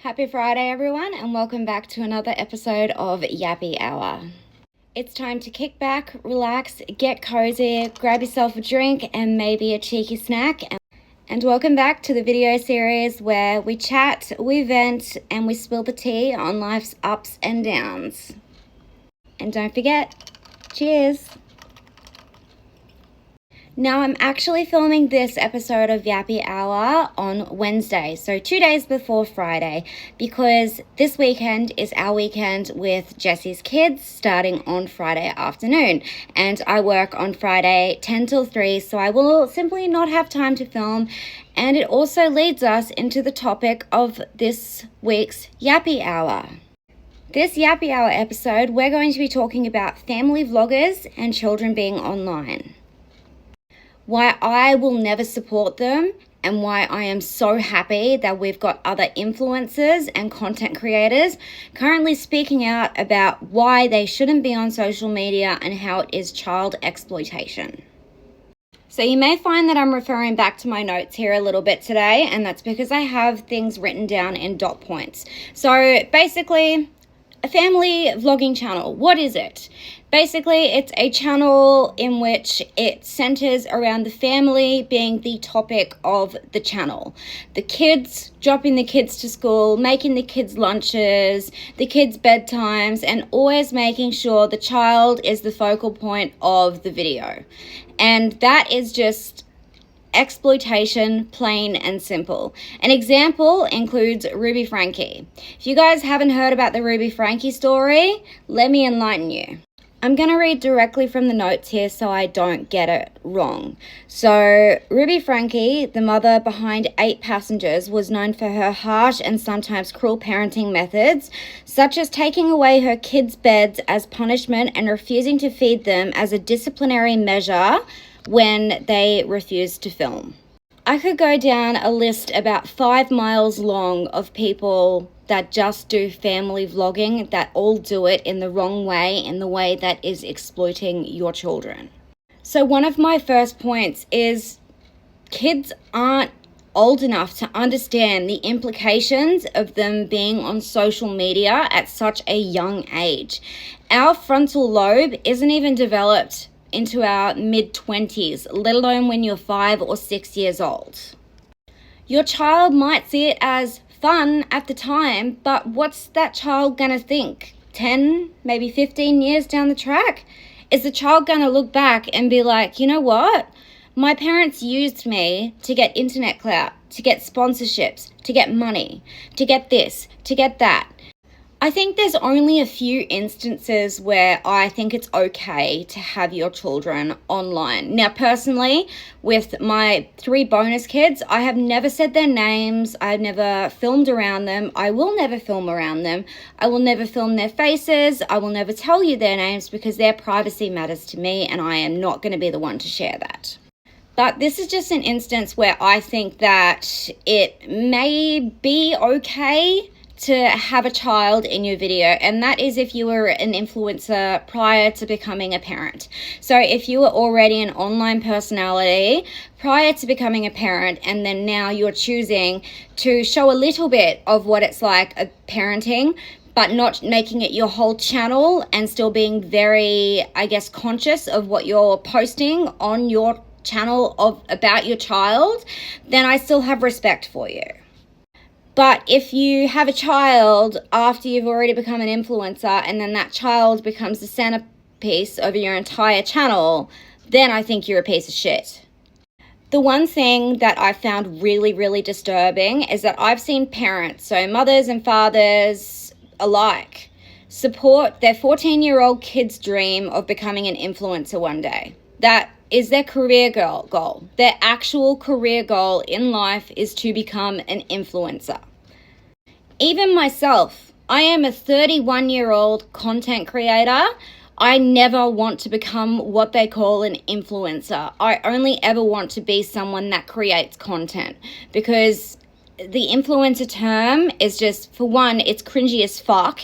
Happy Friday, everyone, and welcome back to another episode of Yappy Hour. It's time to kick back, relax, get cozy, grab yourself a drink and maybe a cheeky snack. And welcome back to the video series where we chat, we vent, and we spill the tea on life's ups and downs. And don't forget, cheers! Now, I'm actually filming this episode of Yappy Hour on Wednesday, so 2 days before Friday, because this weekend is our weekend with Jesse's kids starting on Friday afternoon, and I work on Friday 10 till 3, so I will simply not have time to film, and it also leads us into the topic of this week's Yappy Hour. This Yappy Hour episode, we're going to be talking about family vloggers and children being online. Why I will never support them, and why I am so happy that we've got other influencers and content creators currently speaking out about why they shouldn't be on social media and how it is child exploitation. So you may find that I'm referring back to my notes here a little bit today, and that's because I have things written down in dot points. So basically, a family vlogging channel, what is it? Basically, it's a channel in which it centers around the family being the topic of the channel. The kids, dropping the kids to school, making the kids lunches, the kids' bedtimes, and always making sure the child is the focal point of the video. And that is just exploitation, plain and simple. An example includes Ruby Franke. If you guys haven't heard about the Ruby Franke story, let me enlighten you. I'm going to read directly from the notes here so I don't get it wrong. So, Ruby Franke, the mother behind 8 Passengers, was known for her harsh and sometimes cruel parenting methods, such as taking away her kids' beds as punishment and refusing to feed them as a disciplinary measure when they refused to film. I could go down a list about 5 miles long of people that just do family vlogging that all do it in the wrong way, in the way that is exploiting your children. So one of my first points is kids aren't old enough to understand the implications of them being on social media at such a young age. Our frontal lobe isn't even developed into our mid-20s, let alone when you're 5 or 6 years old. Your child might see it as fun at the time, but what's that child gonna think 10, maybe 15 years down the track? Is the child gonna look back and be like, you know what? My parents used me to get internet clout, to get sponsorships, to get money, to get this, to get that. I think there's only a few instances where I think it's okay to have your children online. Now, personally, with my 3 bonus kids, I have never said their names. I've never filmed around them. I will never film around them. I will never film their faces. I will never tell you their names because their privacy matters to me, and I am not going to be the one to share that. But this is just an instance where I think that it may be okay to have a child in your video, and that is if you were an influencer prior to becoming a parent. So if you were already an online personality prior to becoming a parent, and then now you're choosing to show a little bit of what it's like a parenting, but not making it your whole channel and still being very, I guess, conscious of what you're posting on your channel about your child, then I still have respect for you. But if you have a child after you've already become an influencer and then that child becomes the centerpiece of your entire channel, then I think you're a piece of shit. The one thing that I found really, really disturbing is that I've seen parents, so mothers and fathers alike, support their 14-year-old kid's dream of becoming an influencer one day. That is their career goal. Their actual career goal in life is to become an influencer. Even myself, I am a 31-year-old content creator. I never want to become what they call an influencer. I only ever want to be someone that creates content, because the influencer term is just, for one, it's cringy as fuck,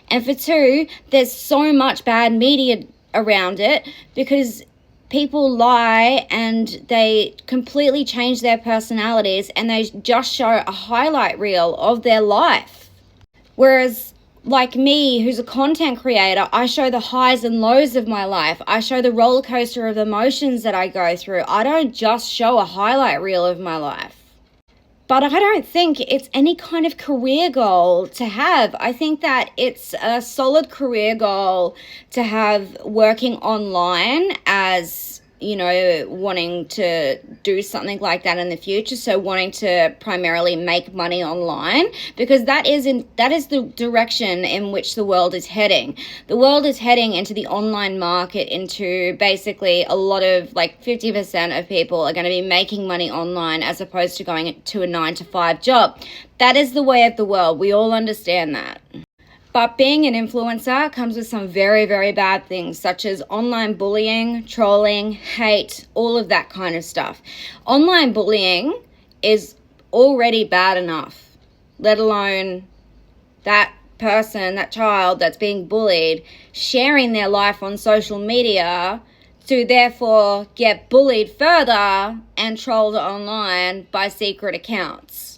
and for two, there's so much bad media around it because people lie and they completely change their personalities and they just show a highlight reel of their life. Whereas like me, who's a content creator, I show the highs and lows of my life. I show the roller coaster of emotions that I go through. I don't just show a highlight reel of my life. But I don't think it's any kind of career goal to have. I think that it's a solid career goal to have working online as, you know, wanting to do something like that in the future. So wanting to primarily make money online, because that is the direction in which the world is heading. The world is heading into the online market, into basically a lot of, like 50% of people are going to be making money online as opposed to going to a 9-to-5 job. That is the way of the world. We all understand that. But being an influencer comes with some very, very bad things, such as online bullying, trolling, hate, all of that kind of stuff. Online bullying is already bad enough, let alone that person, that child that's being bullied, sharing their life on social media to therefore get bullied further and trolled online by secret accounts.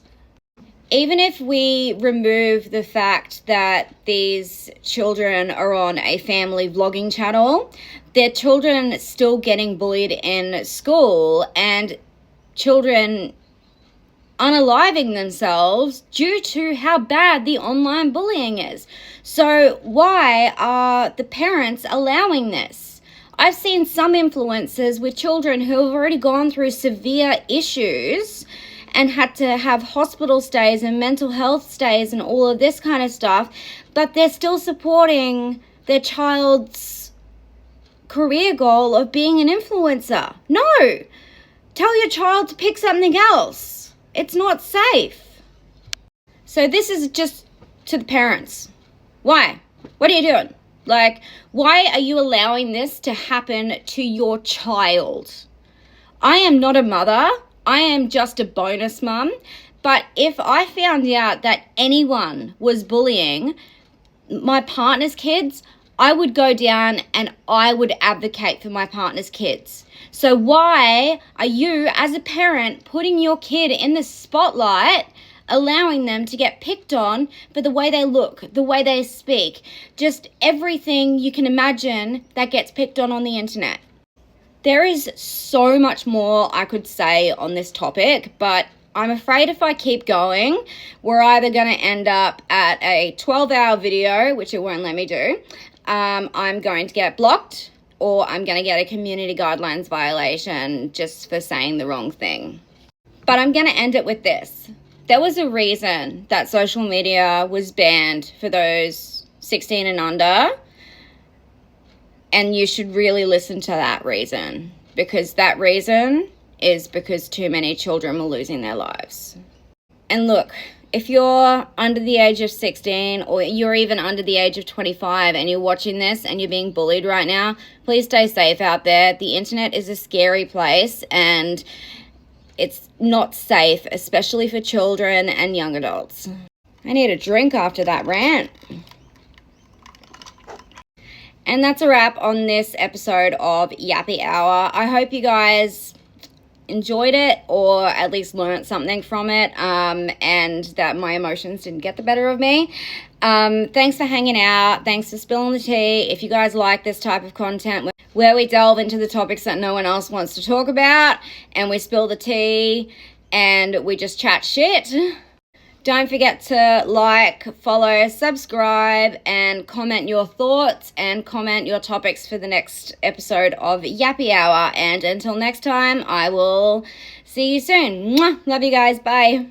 Even if we remove the fact that these children are on a family vlogging channel, their children still getting bullied in school, and children unaliving themselves due to how bad the online bullying is. So why are the parents allowing this? I've seen some influencers with children who have already gone through severe issues and had to have hospital stays and mental health stays and all of this kind of stuff, but they're still supporting their child's career goal of being an influencer. No! Tell your child to pick something else. It's not safe. So this is just to the parents. Why? What are you doing? Like, why are you allowing this to happen to your child? I am not a mother. I am just a bonus mum. But if I found out that anyone was bullying my partner's kids, I would go down and I would advocate for my partner's kids. So why are you, as a parent, putting your kid in the spotlight, allowing them to get picked on for the way they look, the way they speak, just everything you can imagine that gets picked on the internet? There is so much more I could say on this topic, but I'm afraid if I keep going, we're either going to end up at a 12-hour video, which it won't let me do. I'm going to get blocked, or I'm going to get a community guidelines violation just for saying the wrong thing. But I'm going to end it with this. There was a reason that social media was banned for those 16 and under. And you should really listen to that reason, because that reason is because too many children were losing their lives. And look, if you're under the age of 16 or you're even under the age of 25 and you're watching this and you're being bullied right now, please stay safe out there. The internet is a scary place and it's not safe, especially for children and young adults. I need a drink after that rant. And that's a wrap on this episode of Yappy Hour. I hope you guys enjoyed it, or at least learned something from it, and that my emotions didn't get the better of me. Thanks for hanging out. Thanks for spilling the tea. If you guys like this type of content where we delve into the topics that no one else wants to talk about, and we spill the tea, and we just chat shit, don't forget to like, follow, subscribe, and comment your thoughts and comment your topics for the next episode of Yappy Hour. And until next time, I will see you soon. Mwah! Love you guys. Bye.